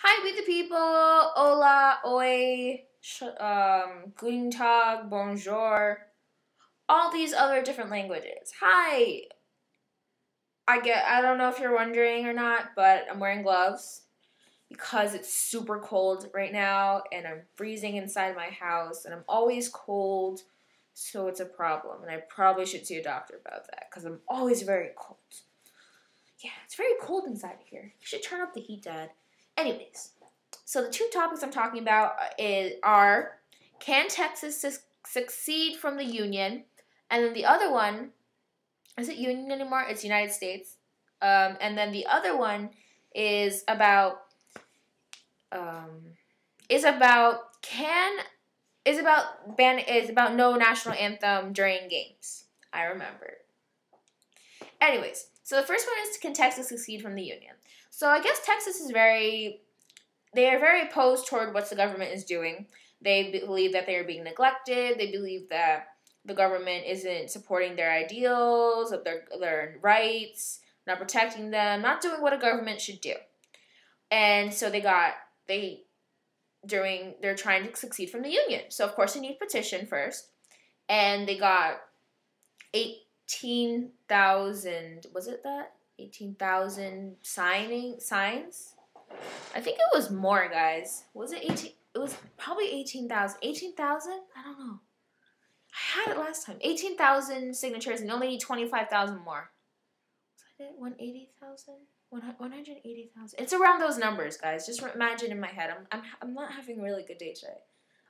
Hi, we the people. Hola, oi, guten tag, bonjour. All these other different languages. Hi. I don't know if you're wondering or not, but I'm wearing gloves because it's super cold right now and I'm freezing inside my house and I'm always cold, so it's a problem. And I probably should see a doctor about that because I'm always very cold. Yeah, it's very cold inside here. You should turn up the heat, Dad. Anyways, so the two topics I'm talking about are can Texas succeed from the Union? And then the other one, is it Union anymore? It's United States. And then the other one is about no national anthem during games. I remember. Anyways, so the first one is can Texas succeed from the Union? So I guess Texas is they are very opposed toward what the government is doing. They believe that they are being neglected. They believe that the government isn't supporting their ideals, of their rights, not protecting them, not doing what a government should do. And so they're trying to succeed from the Union. So of course they need a petition first. And they got 18,000, was it that? 18,000 signs? I think it was more, guys. Was it 18? It was probably 18,000. 18,000? I don't know. I had it last time. 18,000 signatures and you only need 25,000 more. Was that it? 180,000? 180,000. It's around those numbers, guys. Just imagine in my head. I'm not having a really good day today.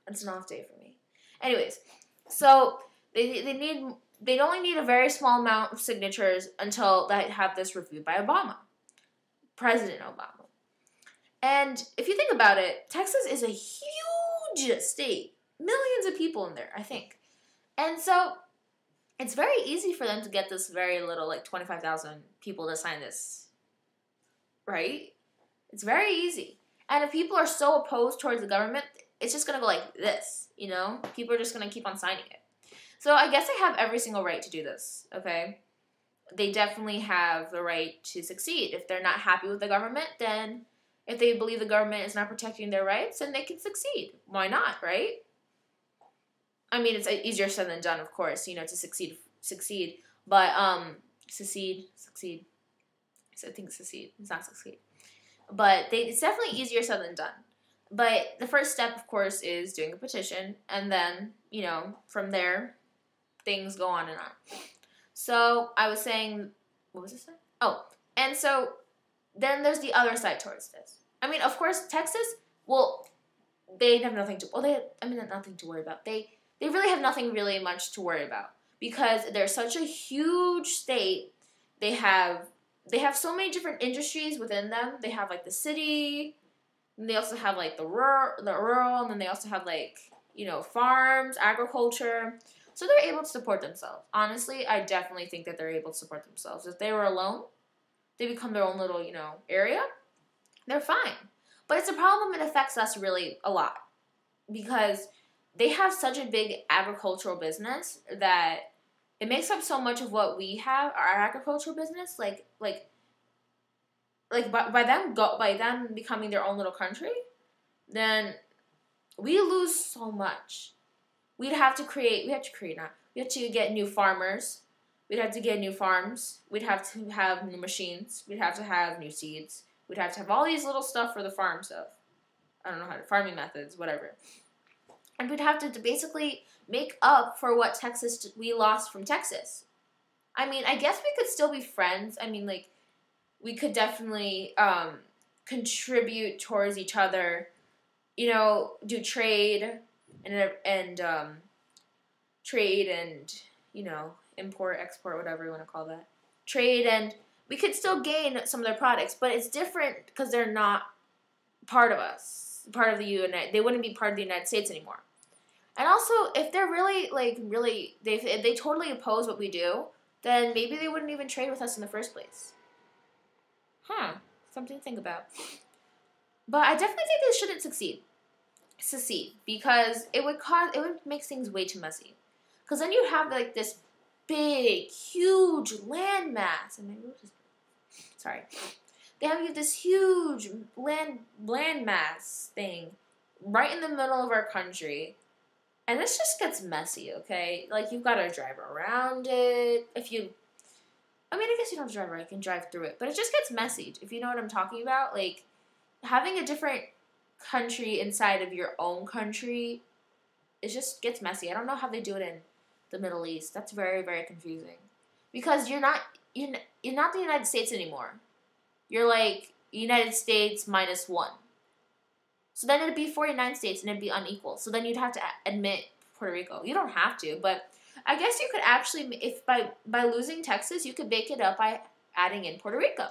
It's an off day for me. Anyways, so they only need a very small amount of signatures until they have this reviewed by Obama. President Obama. And if you think about it, Texas is a huge state. Millions of people in there, I think. And so it's very easy for them to get this very little, like 25,000 people to sign this. Right? It's very easy. And if people are so opposed towards the government, it's just going to go like this, you know? People are just going to keep on signing it. So I guess they have every single right to do this, okay? They definitely have the right to succeed. If they're not happy with the government, then if they believe the government is not protecting their rights, then they can succeed. Why not, right? I mean, it's easier said than done, of course, to succeed. But, succeed. I think succeed. It's not succeed. But it's definitely easier said than done. But the first step, of course, is doing a petition. And then, from there, things go on and on. So I was saying, what was I saying? Oh, and so then there's the other side towards this. I mean, of course, Texas, well, they have nothing to, nothing to worry about. They really have nothing really much to worry about because they're such a huge state. They have so many different industries within them. They have like the city, and they also have like the rural, and then they also have like, farms, agriculture. So they're able to support themselves. Honestly, I definitely think that they're able to support themselves. If they were alone, they become their own little, area, they're fine. But it's a problem. It affects us really a lot because they have such a big agricultural business that it makes up so much of what we have, our agricultural business. By them becoming their own little country, then we lose so much. We have to get new farmers. We'd have to get new farms. We'd have to have new machines. We'd have to have new seeds. We'd have to have all these little stuff for the farm stuff. I don't know farming methods, whatever. And we'd have to basically make up for what we lost from Texas. I mean, I guess we could still be friends. I mean, like, we could definitely contribute towards each other, do trade and import, export, whatever you want to call that. Trade, and we could still gain some of their products, but it's different because they're not part of us, part of the United. They wouldn't be part of the United States anymore. And also, if they're if they totally oppose what we do, then maybe they wouldn't even trade with us in the first place. Something to think about. But I definitely think they shouldn't secede because it would make things way too messy. Because then you have like this big, huge landmass. And sorry. They have this huge landmass thing right in the middle of our country. And this just gets messy, okay? Like, you've got to drive around it. I guess you don't drive around, you can drive through it. But it just gets messy, if you know what I'm talking about. Like, having a different country inside of your own country, it just gets messy. I don't know how they do it in the Middle East. That's very, very confusing. Because you're not the United States anymore. You're like United States minus one. So then it'd be 49 states and it'd be unequal. So then you'd have to admit Puerto Rico. You don't have to, but I guess you could actually, if by losing Texas, you could make it up by adding in Puerto Rico.